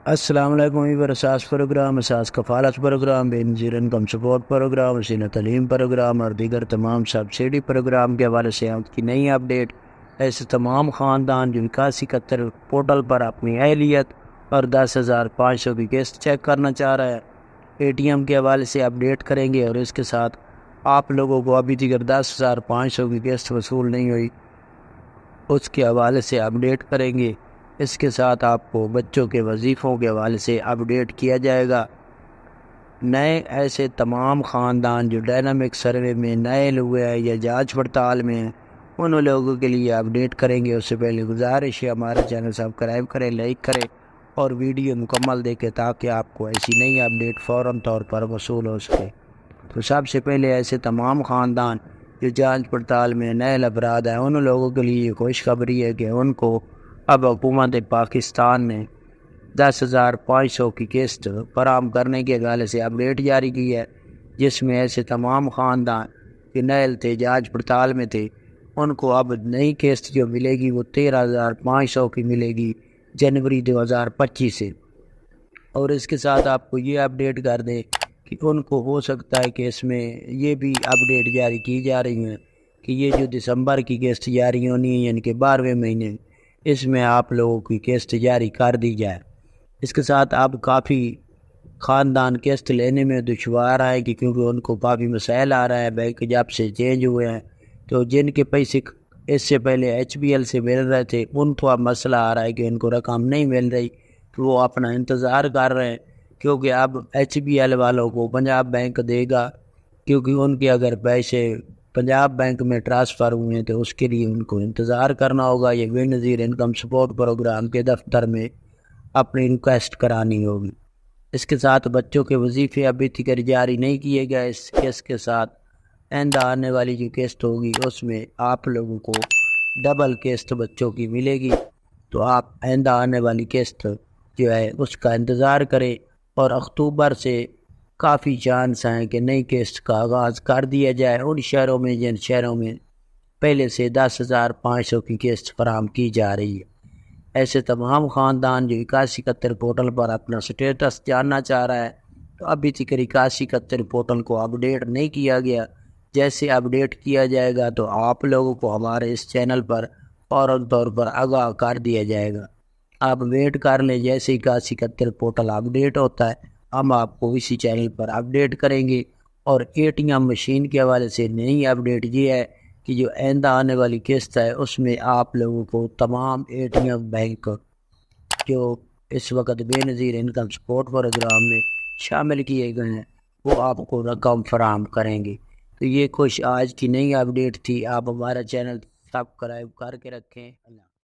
السلام علیکم ویور اساس پروگرام، اساس کفالت پروگرام، بے نظیر انکم سپورٹ پروگرام، حسین تعلیم پروگرام اور دیگر تمام سبسڈی پروگرام کے حوالے سے آپ کی نئی اپڈیٹ۔ ایسے تمام خاندان جو 8171 پورٹل پر اپنی اہلیت اور 10,500 کی قسط چیک کرنا چاہ رہا ہے، اے ٹی ایم کے حوالے سے اپڈیٹ کریں گے، اور اس کے ساتھ آپ لوگوں کو ابھی دیگر 10,500 کی قسط وصول نہیں ہوئی، اس کے حوالے سے اپڈیٹ کریں گے۔ اس کے ساتھ آپ کو بچوں کے وظیفوں کے حوالے سے اپڈیٹ کیا جائے گا۔ نئے ایسے تمام خاندان جو ڈائنامک سروے میں نئے ہوئے ہیں یا جانچ پڑتال میں ہیں، ان لوگوں کے لیے اپڈیٹ کریں گے۔ اس سے پہلے گزارش ہے ہمارا چینل سبسکرائب کریں، لائک کریں اور ویڈیو مکمل دیکھیں تاکہ آپ کو ایسی نئی اپڈیٹ فوراً طور پر وصول ہو سکے۔ تو سب سے پہلے ایسے تمام خاندان جو جانچ پڑتال میں نئے افراد ہیں، ان لوگوں کے لیے خوشخبری ہے کہ ان کو اب حکومت پاکستان نے 10,500 کی قسط فراہم کرنے کے حوالے سے اپڈیٹ جاری کی ہے، جس میں ایسے تمام خاندان جو نئے تھے، جانچ پڑتال میں تھے، ان کو اب نئی قسط جو ملے گی وہ 13,500 کی ملے گی جنوری 2025 سے۔ اور اس کے ساتھ آپ کو یہ اپڈیٹ کر دیں کہ ان کو ہو سکتا ہے کہ اس میں یہ بھی اپڈیٹ جاری کی جا رہی ہیں کہ یہ جو دسمبر کی قسط جاری ہونی ہے، یعنی کہ 12ویں مہینے، اس میں آپ لوگوں کی قسط جاری کر دی جائے۔ اس کے ساتھ اب کافی خاندان قسط لینے میں دشوار آئے گی کیونکہ ان کو کافی مسائل آ رہا ہے، بینک جب سے چینج ہوئے ہیں تو جن کے پیسے اس سے پہلے ایچ بی ایل سے مل رہے تھے، ان کو اب مسئلہ آ رہا ہے کہ ان کو رقم نہیں مل رہی، تو وہ اپنا انتظار کر رہے ہیں کیونکہ اب ایچ بی ایل والوں کو پنجاب بینک دے گا، کیونکہ ان کے اگر پیسے پنجاب بینک میں ٹرانسفر ہوئے ہیں تو اس کے لیے ان کو انتظار کرنا ہوگا، یہ بے نظیر انکم سپورٹ پروگرام کے دفتر میں اپنی ریکویسٹ کرانی ہوگی۔ اس کے ساتھ بچوں کے وظیفے ابھی تک جاری نہیں کیے گئے۔ اس کے ساتھ آئندہ آنے والی جو قسط ہوگی اس میں آپ لوگوں کو ڈبل قسط بچوں کی ملے گی، تو آپ آئندہ آنے والی قسط جو ہے اس کا انتظار کریں۔ اور اکتوبر سے کافی چانس ہیں کہ نئی قسط کا آغاز کر دیا جائے ان شہروں میں جن شہروں میں پہلے سے 10,500 کی قسط فراہم کی جا رہی ہے۔ ایسے تمام خاندان جو 8171 پورٹل پر اپنا سٹیٹس جاننا چاہ رہا ہے، تو ابھی تک 8171 پورٹل کو اپڈیٹ نہیں کیا گیا، جیسے اپڈیٹ کیا جائے گا تو آپ لوگوں کو ہمارے اس چینل پر فوراً طور پر آگاہ کر دیا جائے گا۔ آپ ویٹ کر لیں، جیسے 8171 پورٹل اپڈیٹ ہوتا ہے ہم آپ کو اسی چینل پر اپڈیٹ کریں گے۔ اور اے ٹی ایم مشین کے حوالے سے نئی اپڈیٹ یہ ہے کہ جو آئندہ آنے والی قسط ہے اس میں آپ لوگوں کو تمام اے ٹی ایم بینک جو اس وقت بے نظیر انکم سپورٹ پروگرام میں شامل کیے گئے ہیں وہ آپ کو رقم فراہم کریں گے۔ تو یہ کچھ آج کی نئی اپڈیٹ تھی، آپ ہمارا چینل سبسکرائب کر کے رکھیں۔ اللہ